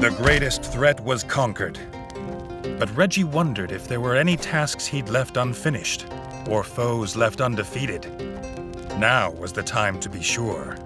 The greatest threat was conquered. But Reggie wondered if there were any tasks he'd left unfinished, or foes left undefeated. Now was the time to be sure.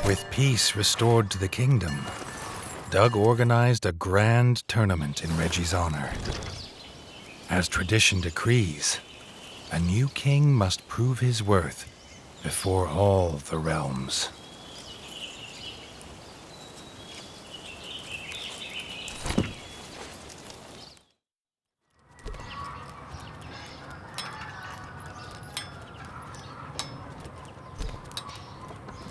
With peace restored to the kingdom, Doug organized a grand tournament in Reggie's honor. As tradition decrees, a new king must prove his worth before all the realms.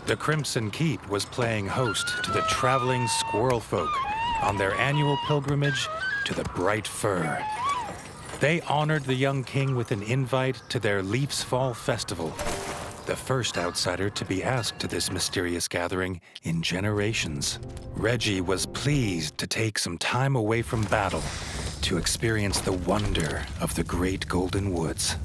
The Crimson Keep was playing host to the traveling squirrel folk on their annual pilgrimage to the Bright Fir. They honored the young king with an invite to their Leaf's Fall Festival, the first outsider to be asked to this mysterious gathering in generations. Reggie was pleased to take some time away from battle to experience the wonder of the great Golden Woods.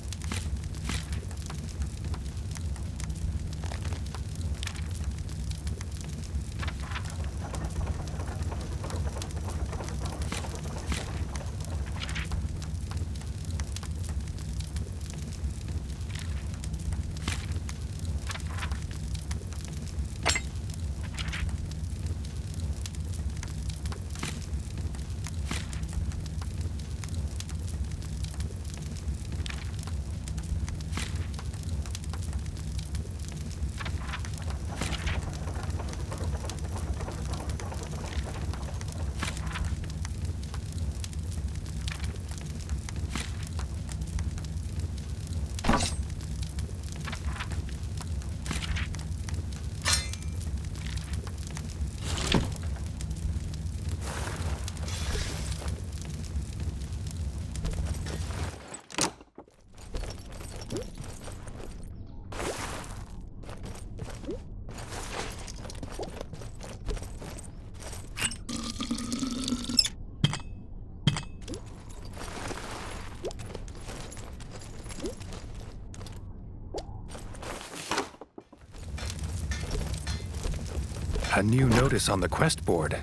A new notice on the quest board.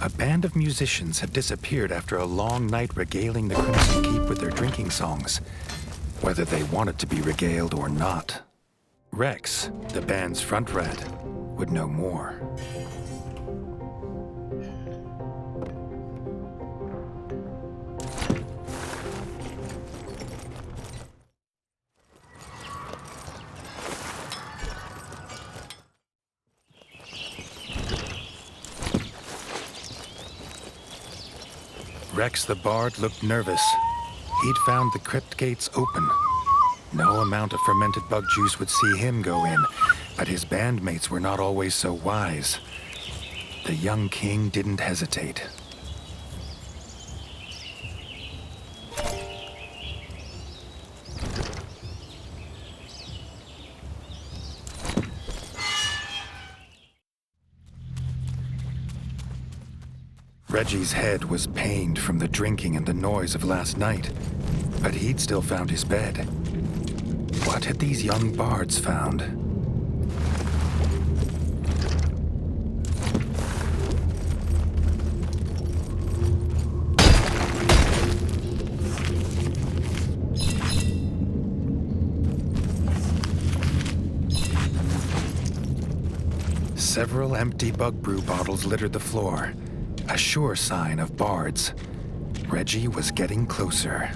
A band of musicians had disappeared after a long night regaling the Crimson Keep with their drinking songs, whether they wanted to be regaled or not. Rex, the band's front rat, would know more. Rex the Bard looked nervous. He'd found the crypt gates open. No amount of fermented bug juice would see him go in, but his bandmates were not always so wise. The young king didn't hesitate. Reggie's head was pained from the drinking and the noise of last night, but he'd still found his bed. What had these young bards found? Several empty bug brew bottles littered the floor. A sure sign of bards. Reggie was getting closer.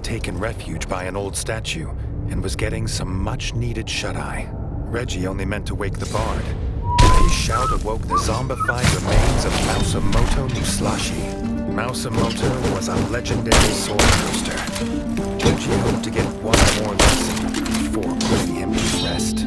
Taken refuge by an old statue and was getting some much-needed shut-eye. Reggie only meant to wake the bard. His shout awoke the zombified remains of Mousamoto Muslashi. Mousamoto was a legendary sword coaster. Reggie hoped to get one more lesson before putting him to rest.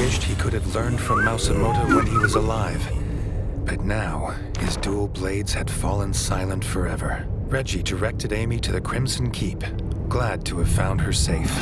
wished he could have learned from Mousamoto when he was alive. But now, his dual blades had fallen silent forever. Reggie directed Amy to the Crimson Keep, glad to have found her safe.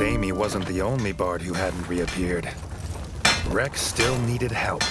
Seems Amy wasn't the only bard who hadn't reappeared. Rex still needed help.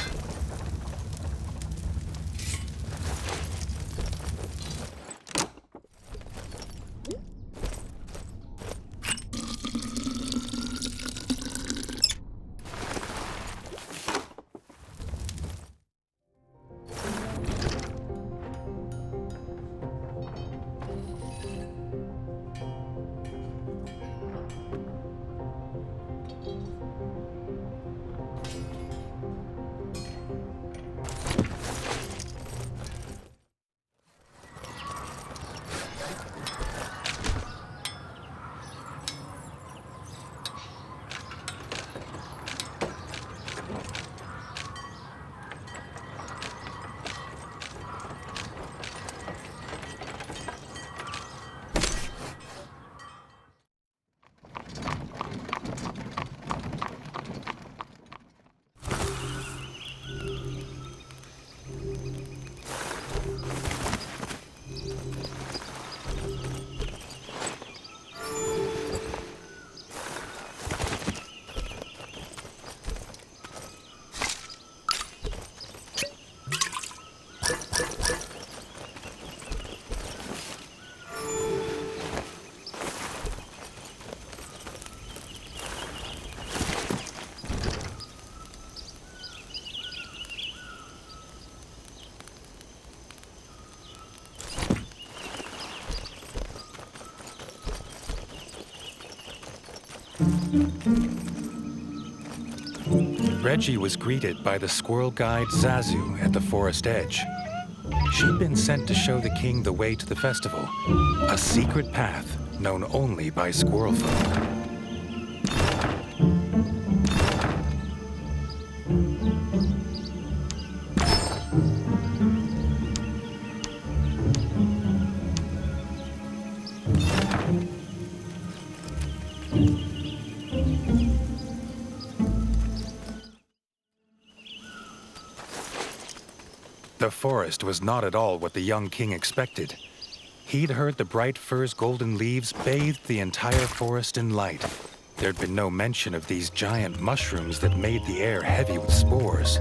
Reggie was greeted by the squirrel guide Zazu at the forest edge. She'd been sent to show the king the way to the festival, a secret path known only by squirrel folk. The forest was not at all what the young king expected. He'd heard the bright fir's golden leaves bathed the entire forest in light. There'd been no mention of these giant mushrooms that made the air heavy with spores.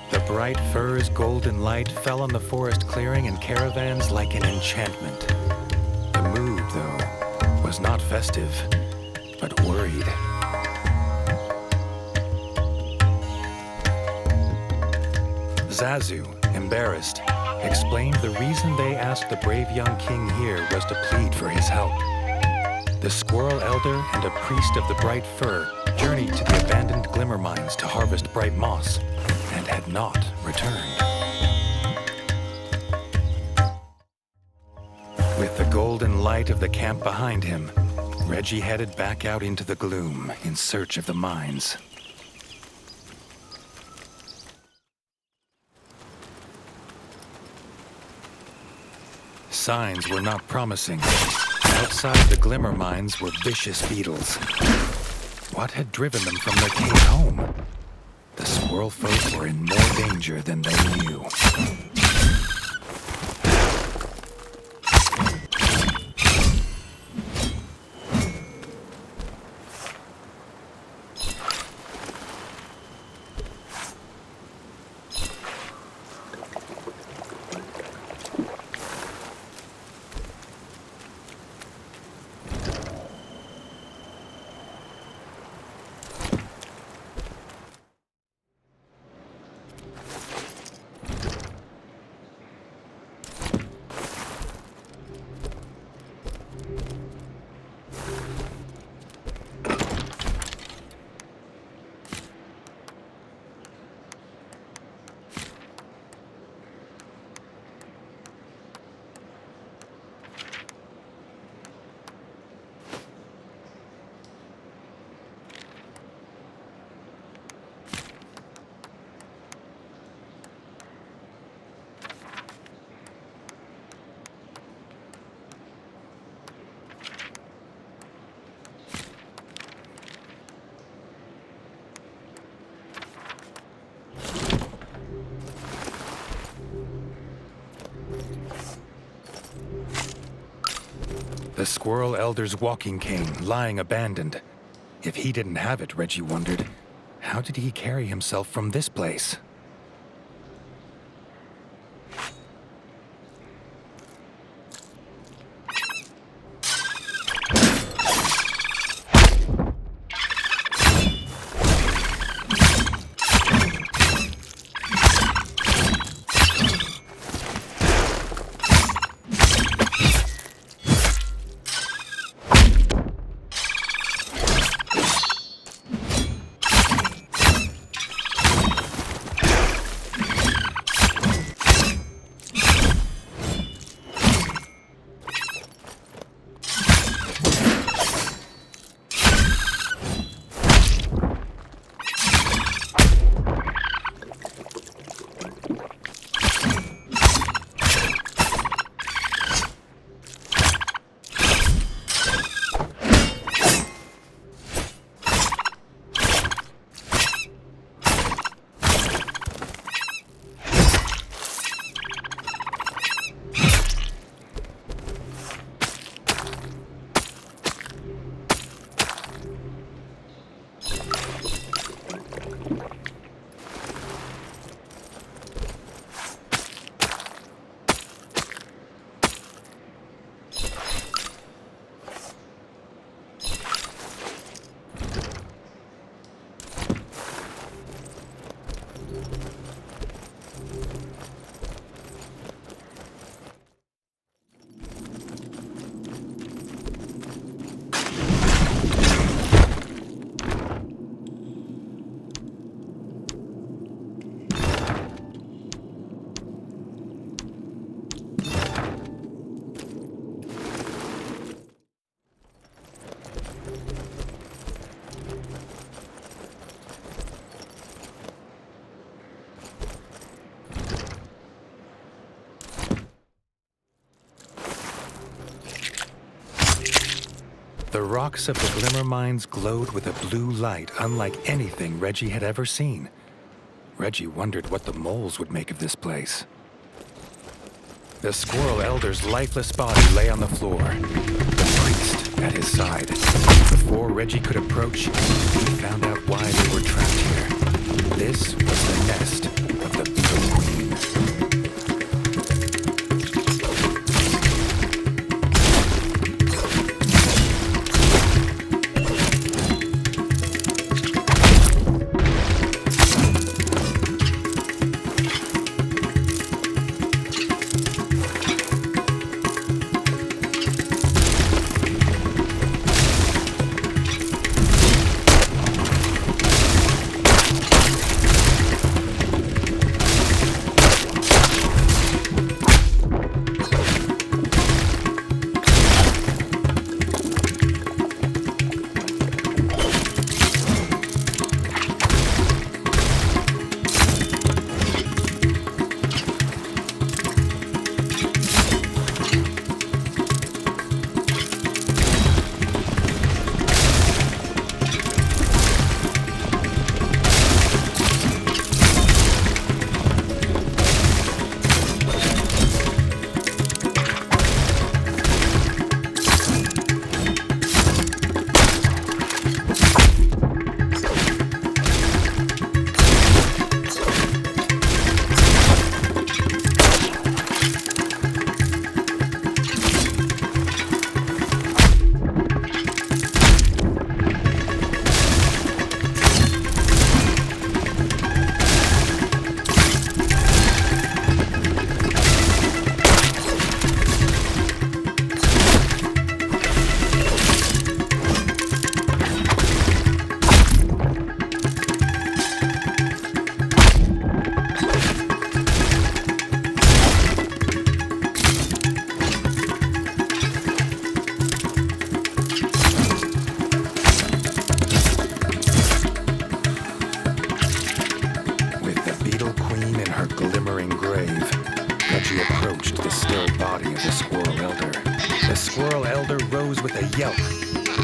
The bright fir's golden light fell on the forest clearing and caravans like an enchantment. The mood, though, was not festive, but worried. Zazu, embarrassed, explained the reason they asked the brave young king here was to plead for his help. The squirrel elder and a priest of the bright fir journeyed to the abandoned glimmer mines to harvest bright moss, and had not returned. With the golden light of the camp behind him, Reggie headed back out into the gloom in search of the mines. Signs were not promising. Outside the glimmer mines were vicious beetles. What had driven them from their cave home? The squirrel folk were in more danger than they knew. The squirrel elder's walking cane, lying abandoned. If he didn't have it, Reggie wondered, how did he carry himself from this place? The rocks of the Glimmer Mines glowed with a blue light unlike anything Reggie had ever seen. Reggie wondered what the moles would make of this place. The Squirrel Elder's lifeless body lay on the floor, the priest at his side. Before Reggie could approach, he found out why they were trapped here. This was the nest of the Beetle Queen.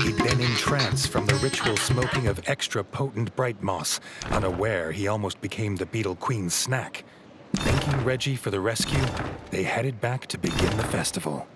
He'd been in trance from the ritual smoking of extra potent bright moss. Unaware, he almost became the Beetle Queen's snack. Thanking Reggie for the rescue, they headed back to begin the festival.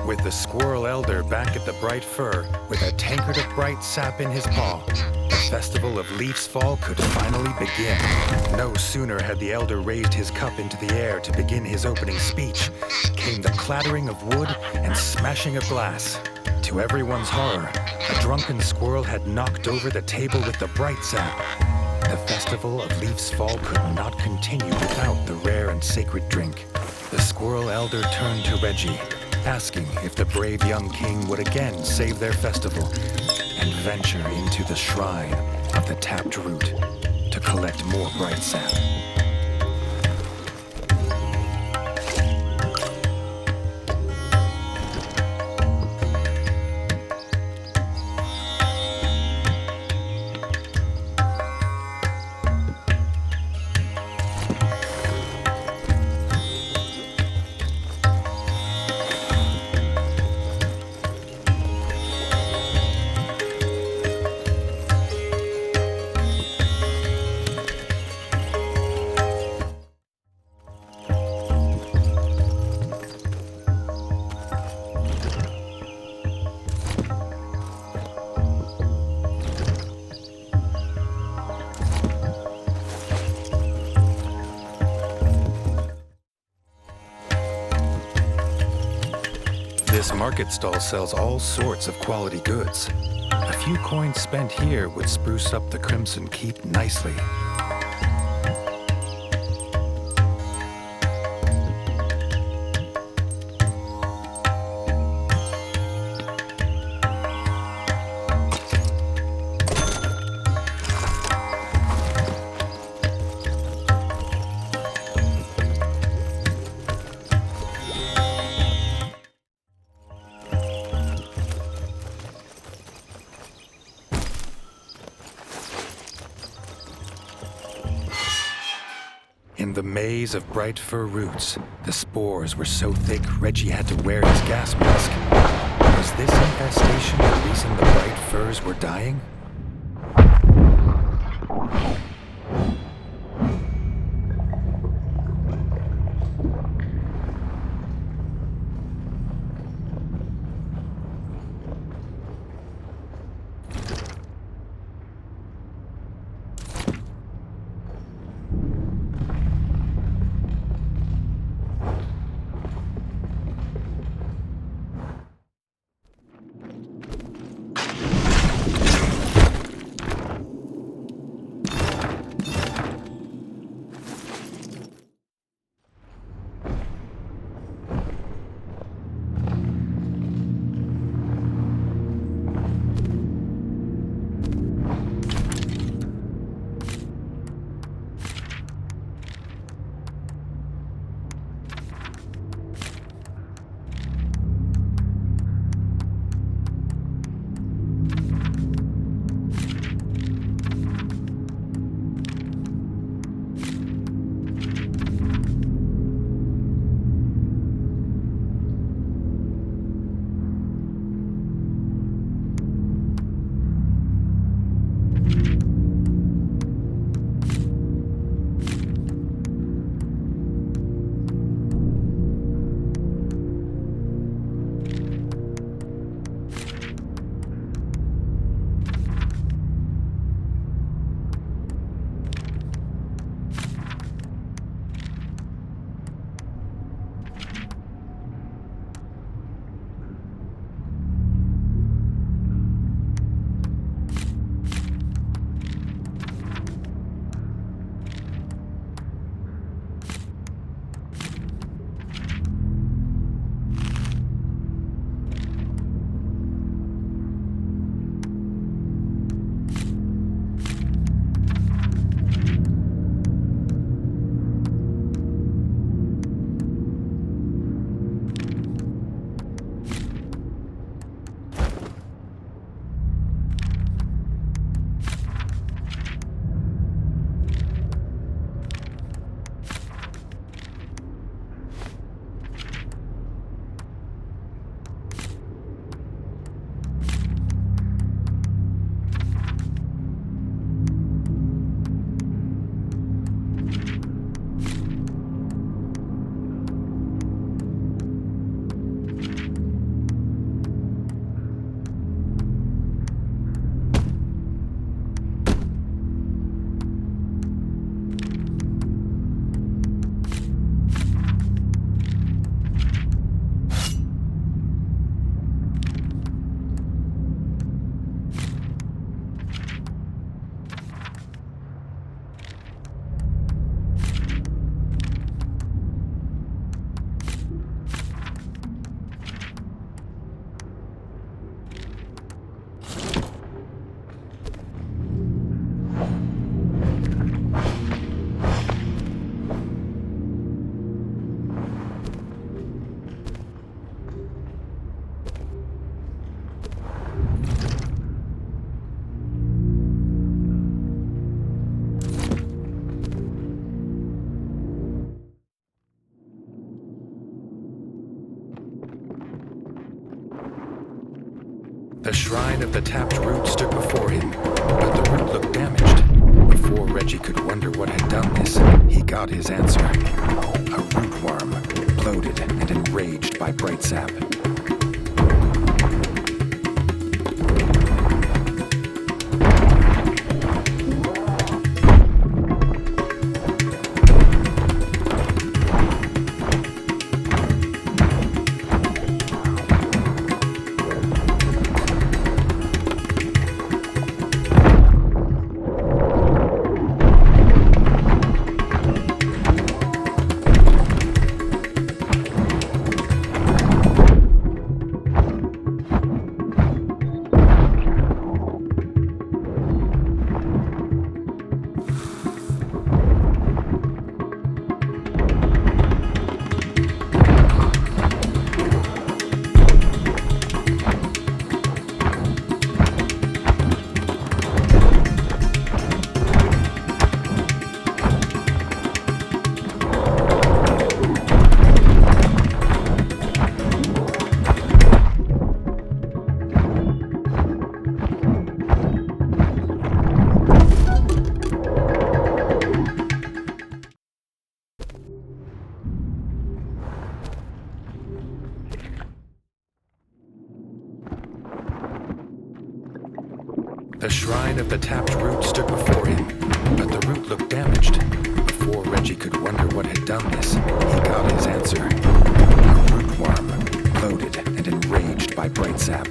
With the Squirrel Elder back at the bright fir, with a tankard of bright sap in his paw, the festival of Leaf's Fall could finally begin. No sooner had the Elder raised his cup into the air to begin his opening speech, came the clattering of wood and smashing of glass. To everyone's horror, a drunken squirrel had knocked over the table with the bright sap. The festival of Leaf's Fall could not continue without the rare and sacred drink. The Squirrel Elder turned to Reggie, asking if the brave young king would again save their festival and venture into the shrine of the tapped root to collect more bright sap. This market stall sells all sorts of quality goods. A few coins spent here would spruce up the Crimson Keep nicely. In the maze of bright fur roots, the spores were so thick Reggie had to wear his gas mask. Was this infestation the reason the bright furs were dying? The shrine of the tapped root stood before him, but the root looked damaged. Before Reggie could wonder what had done this, he got his answer. A rootworm, bloated and enraged by bright sap. The shrine of the tapped root stood before him, but the root looked damaged. Before Reggie could wonder what had done this, he got his answer. A rootworm, loaded and enraged by bright sap.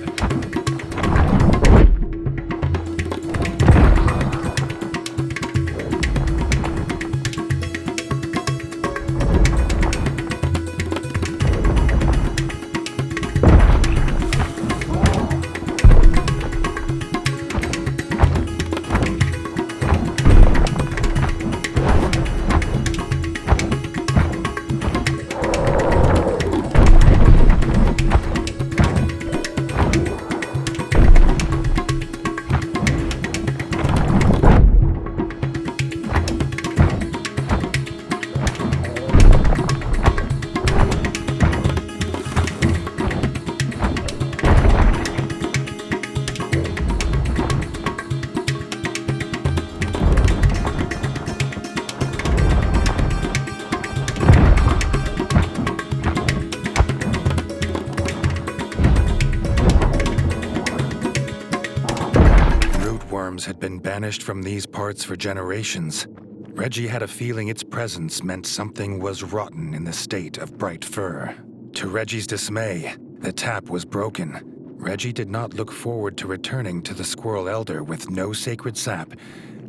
Had been banished from these parts for generations. Reggie had a feeling its presence meant something was rotten in the state of bright fur. To Reggie's dismay, the tap was broken. Reggie did not look forward to returning to the Squirrel Elder with no sacred sap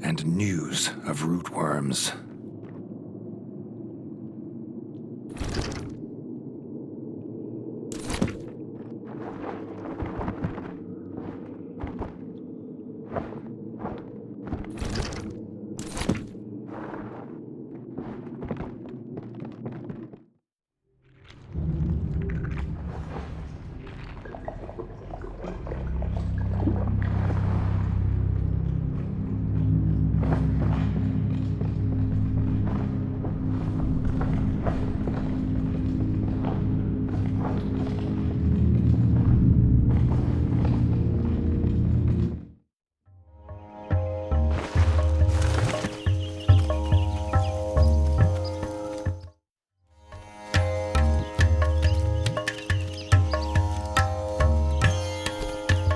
and news of rootworms.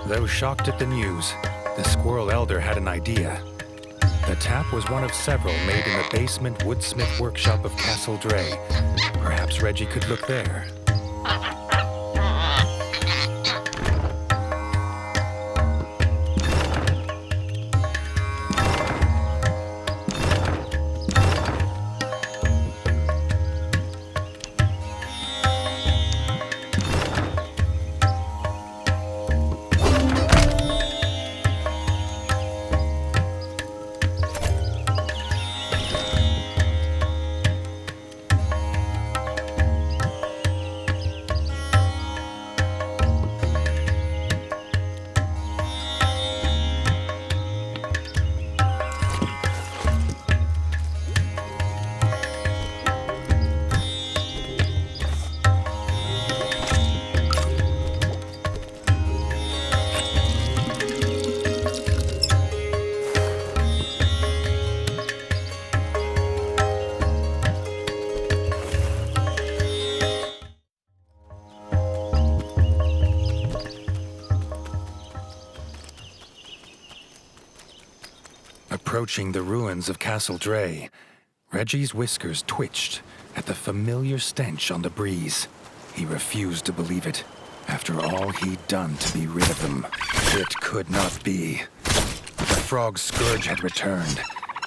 Though shocked at the news, the Squirrel Elder had an idea. The tap was one of several made in the basement woodsmith workshop of Castle Dre. Perhaps Reggie could look there. Approaching the ruins of Castle Dre, Reggie's whiskers twitched at the familiar stench on the breeze. He refused to believe it. After all he'd done to be rid of them, it could not be. The frog's scourge had returned,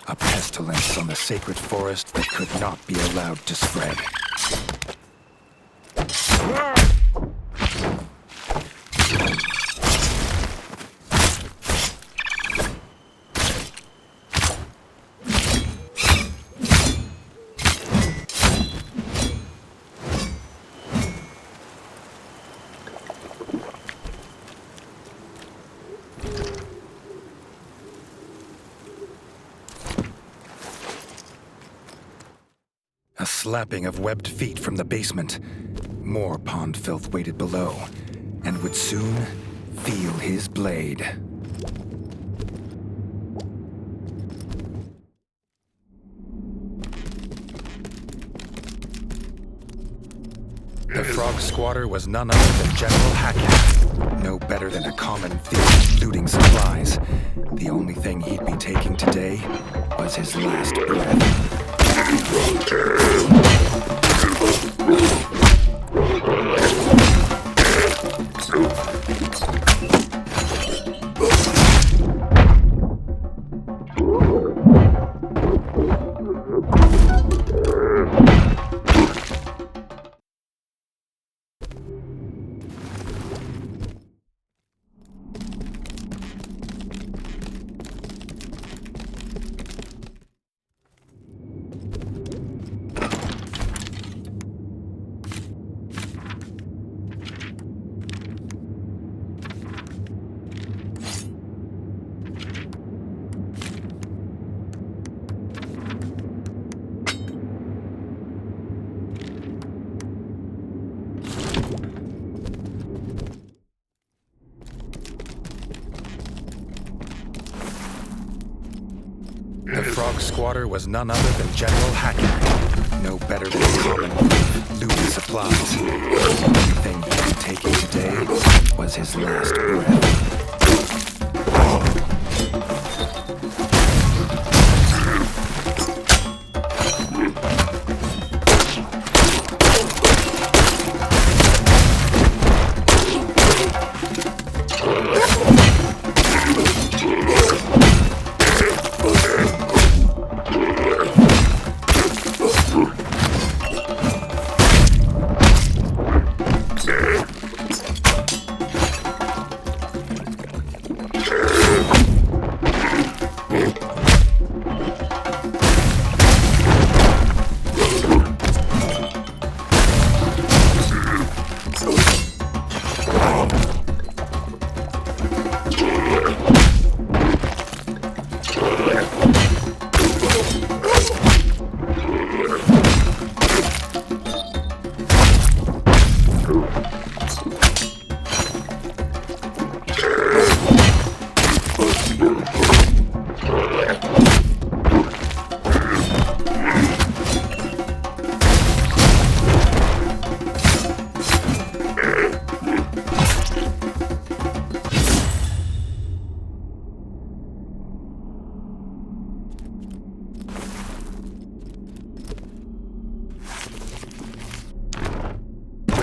a pestilence on the sacred forest that could not be allowed to spread. A slapping of webbed feet from the basement. More pond filth waited below, and would soon feel his blade. The frog squatter was none other than General Hackett. No better than a common thief looting supplies. The only thing he'd be taking today was his last breath. The frog squatter was none other than General Hackett. No better than a common thief looting supplies. The only thing he'd be taking today was his last breath.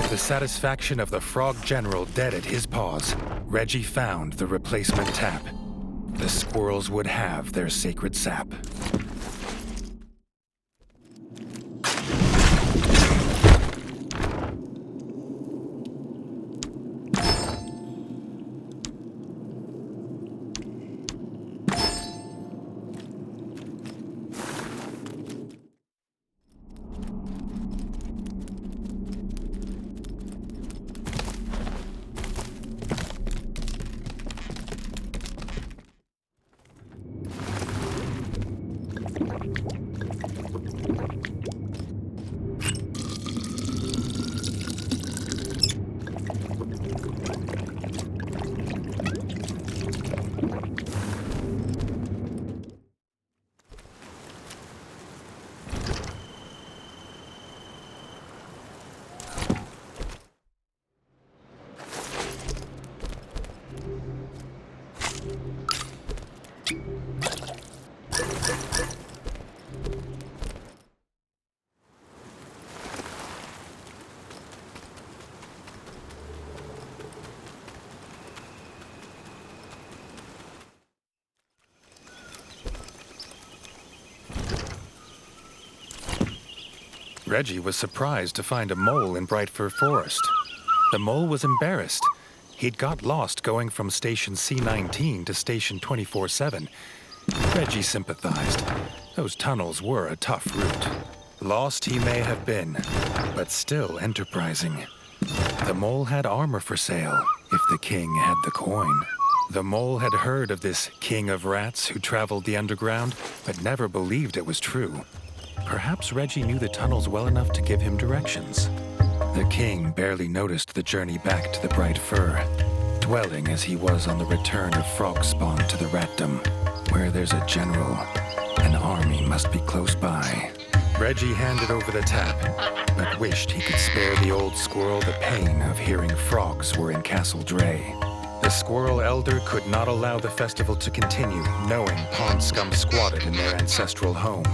The satisfaction of the Frog General dead at his paws, Reggie found the replacement tap. The squirrels would have their sacred sap. Reggie was surprised to find a mole in Bright Fir Forest. The mole was embarrassed. He'd got lost going from Station C-19 to Station 24-7. Reggie sympathized. Those tunnels were a tough route. Lost he may have been, but still enterprising. The mole had armor for sale, if the king had the coin. The mole had heard of this king of rats who traveled the underground, but never believed it was true. Perhaps Reggie knew the tunnels well enough to give him directions. The king barely noticed the journey back to the Bright Fir, dwelling as he was on the return of frog spawn to the ratdom. Where there's a general, an army must be close by. Reggie handed over the tap, but wished he could spare the old squirrel the pain of hearing frogs were in Castle Dray. The squirrel elder could not allow the festival to continue, knowing pond scum squatted in their ancestral home.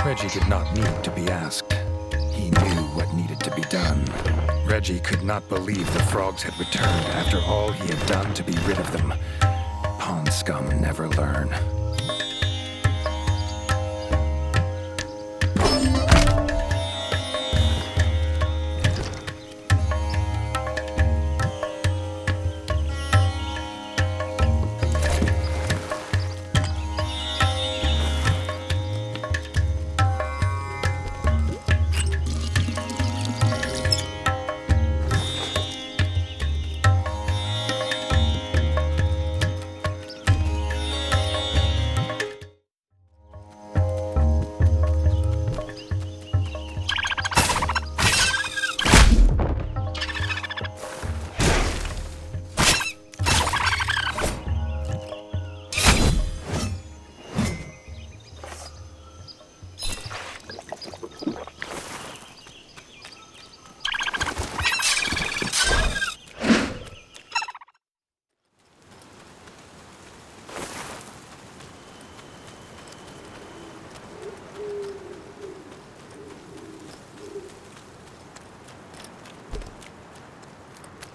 Reggie did not need to be asked. He knew what needed to be done. Reggie could not believe the frogs had returned after all he had done to be rid of them. Pond scum never learn.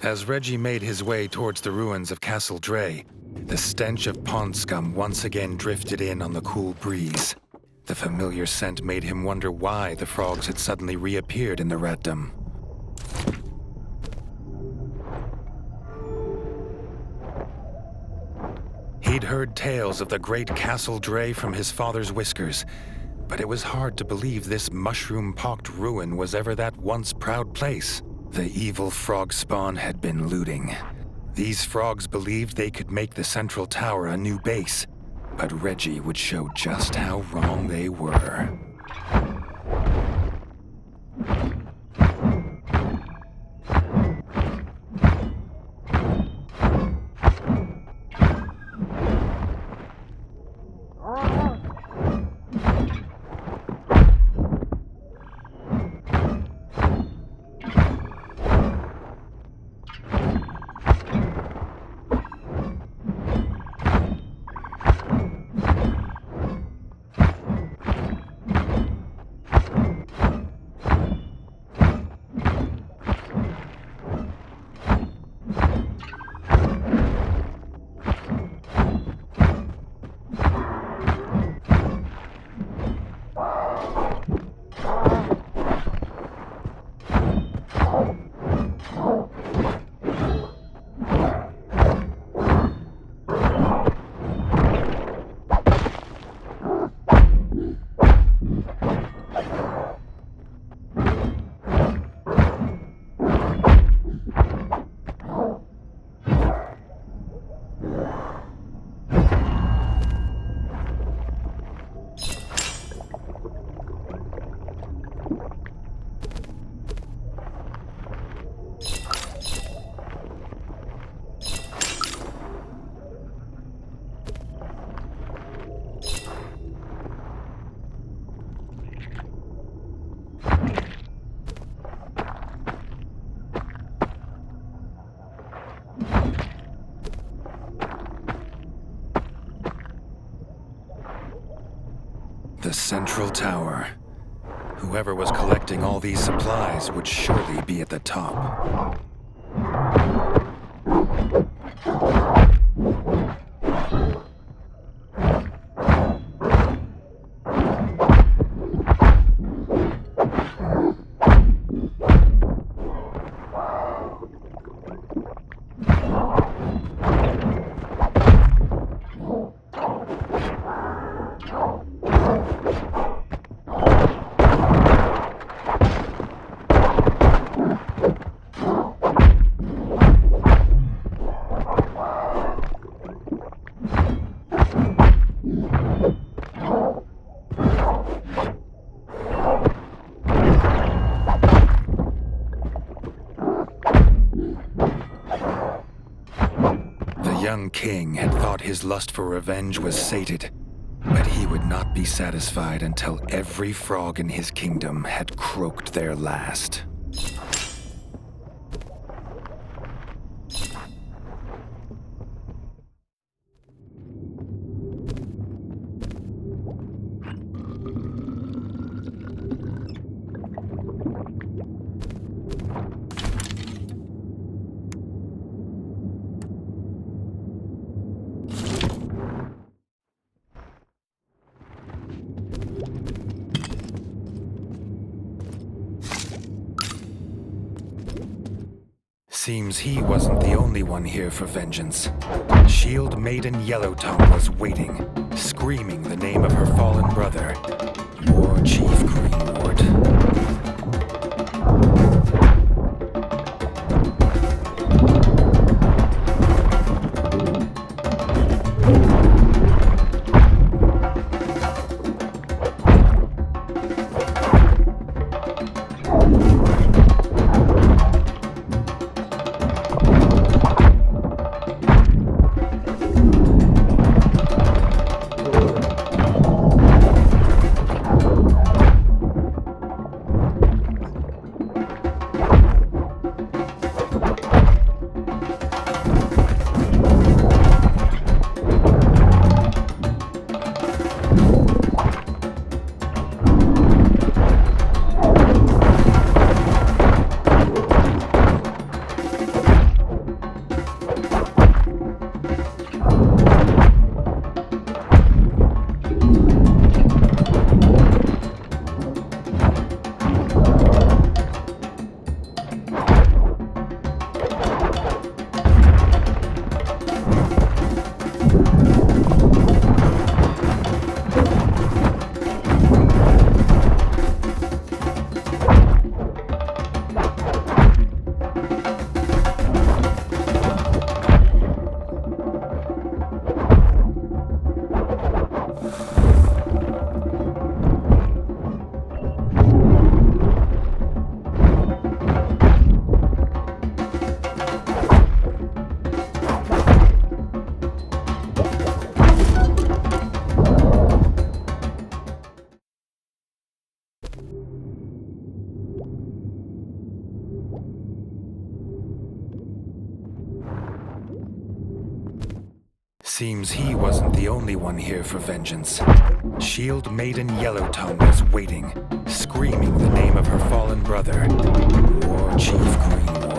As Reggie made his way towards the ruins of Castle Dray, the stench of pond scum once again drifted in on the cool breeze. The familiar scent made him wonder why the frogs had suddenly reappeared in the ratdom. He'd heard tales of the great Castle Dray from his father's whiskers, but it was hard to believe this mushroom-pocked ruin was ever that once proud place. The evil frog spawn had been looting. These frogs believed they could make the central tower a new base, but Reggie would show just how wrong they were. The central tower. Whoever was collecting all these supplies would surely be at the top. The young king had thought his lust for revenge was sated, but he would not be satisfied until every frog in his kingdom had croaked their last. Seems he wasn't the only one here for vengeance. Shield Maiden Yellowtongue was waiting, screaming the name of her fallen brother, Warchief Green Wart. Seems he wasn't the only one here for vengeance. Shield Maiden Yellowtongue was waiting, screaming the name of her fallen brother, Warchief Green Wart.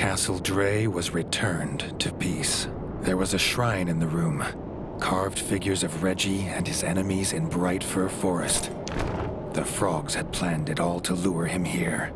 Castle Dre was returned to peace. There was a shrine in the room, carved figures of Reggie and his enemies in Bright Fir Forest. The frogs had planned it all to lure him here.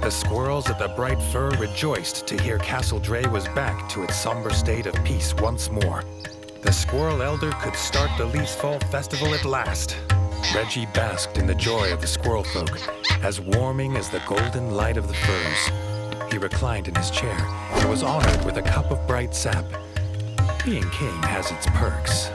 The squirrels at the Bright Fir rejoiced to hear Castle Dre was back to its somber state of peace once more. The squirrel elder could start the Leaf Fall Festival at last. Reggie basked in the joy of the squirrel folk, as warming as the golden light of the firs. He reclined in his chair and was honored with a cup of bright sap. Being king has its perks.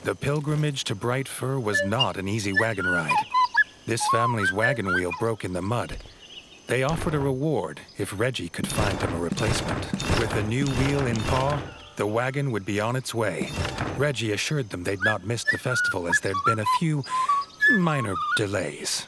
The pilgrimage to Bright Fir was not an easy wagon ride. This family's wagon wheel broke in the mud. They offered a reward if Reggie could find him a replacement. With a new wheel in paw, the wagon would be on its way. Reggie assured them they'd not missed the festival as there'd been a few minor delays.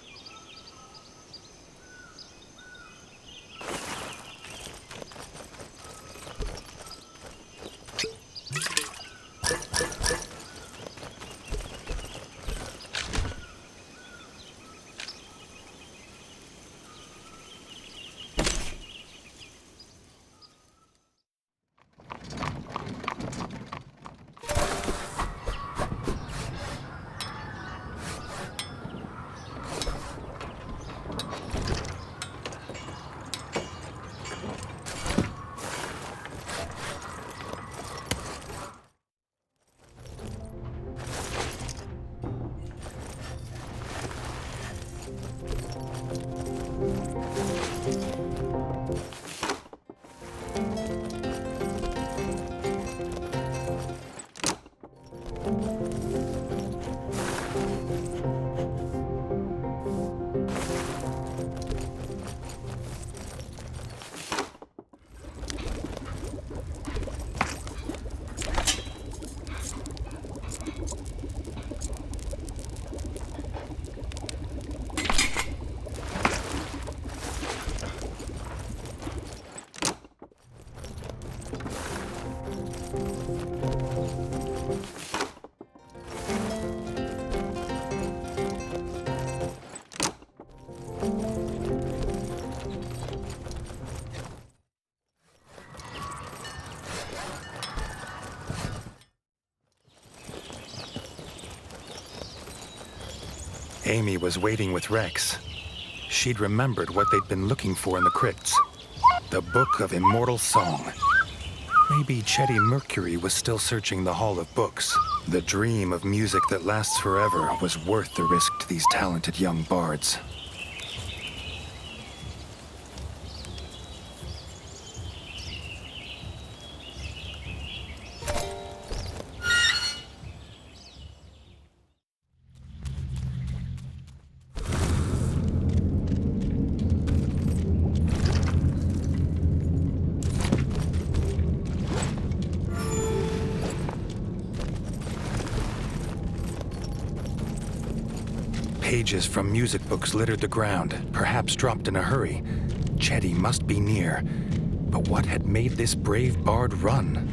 Amy was waiting with Rex. She'd remembered what they'd been looking for in the crypts. The Book of Immortal Song. Maybe Chetty Mercury was still searching the Hall of Books. The dream of music that lasts forever was worth the risk to these talented young bards. Pages from music books littered the ground, perhaps dropped in a hurry. Chetty must be near. But what had made this brave bard run?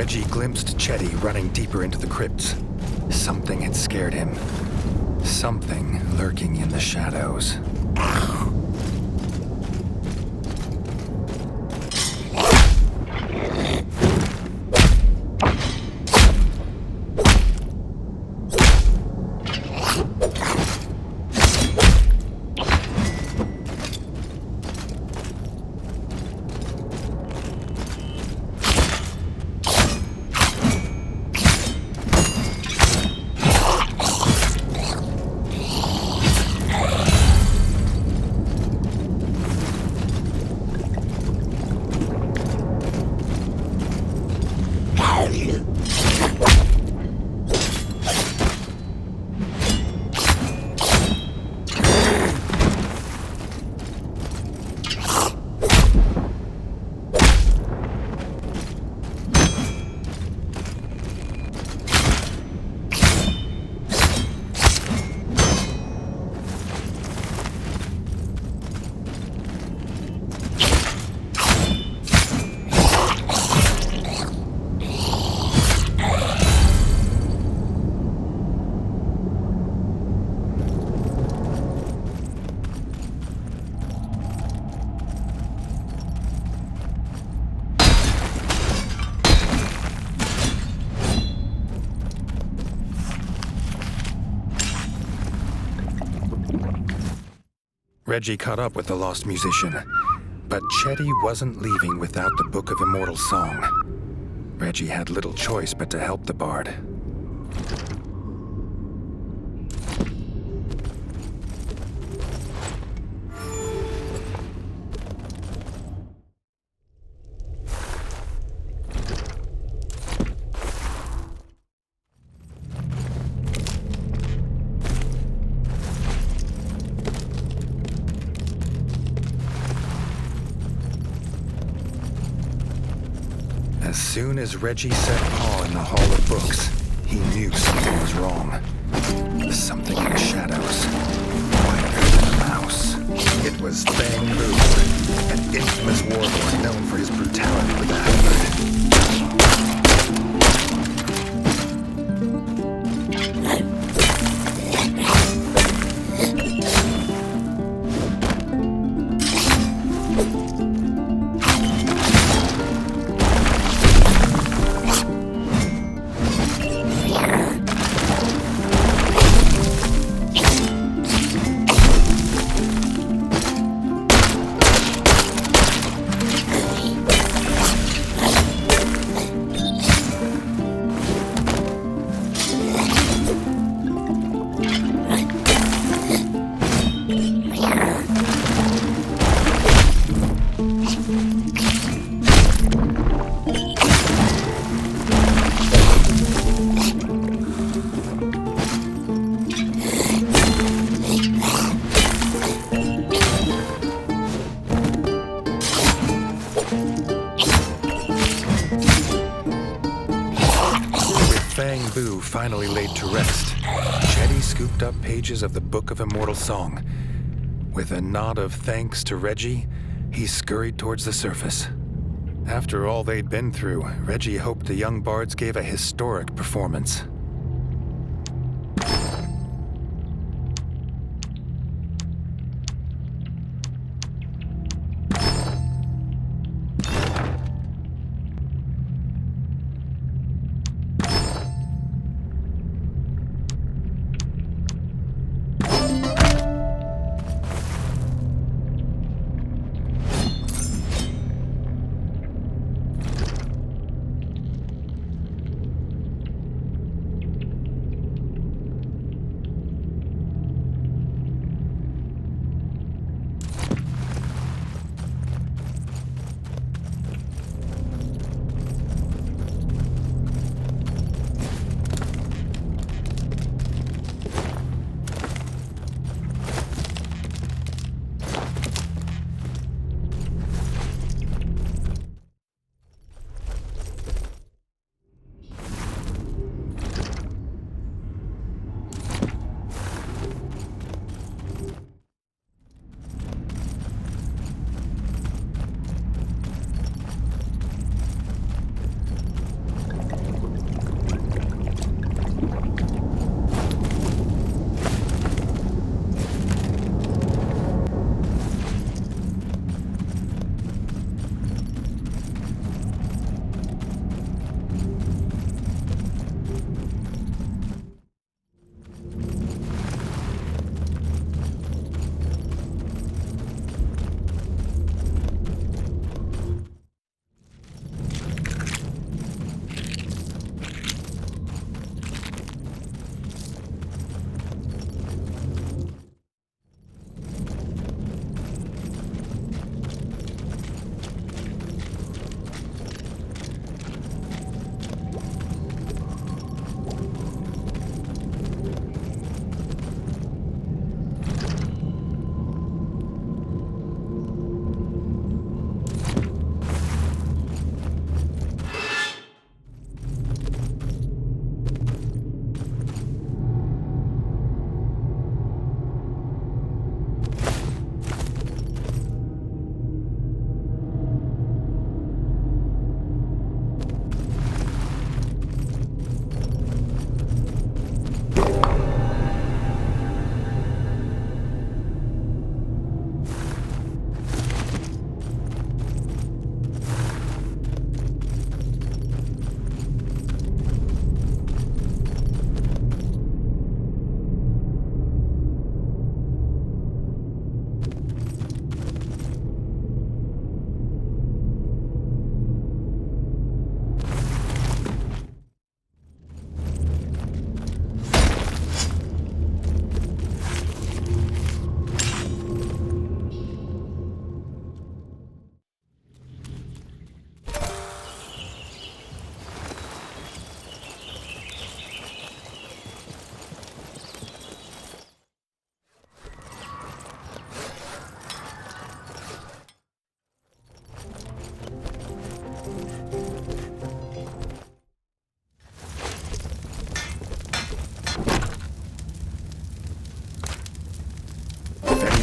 Reggie glimpsed Chetty running deeper into the crypts. Something had scared him. Something lurking in the shadows. Reggie caught up with the lost musician, but Chetty wasn't leaving without the Book of Immortal Song. Reggie had little choice but to help the bard. As soon as Reggie set paw in the Hall of Books, he knew something was wrong. Something in the shadows, quieter than a mouse. It was Fang Bu, an infamous warlord known for his brutality with the halberd. Fang Bu finally laid to rest, Chetty scooped up pages of the Book of Immortal Song. With a nod of thanks to Reggie, he scurried towards the surface. After all they'd been through, Reggie hoped the young bards gave a historic performance.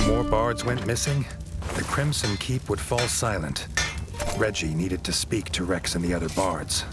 more bards went missing, the Crimson Keep would fall silent. Reggie needed to speak to Rex and the other bards.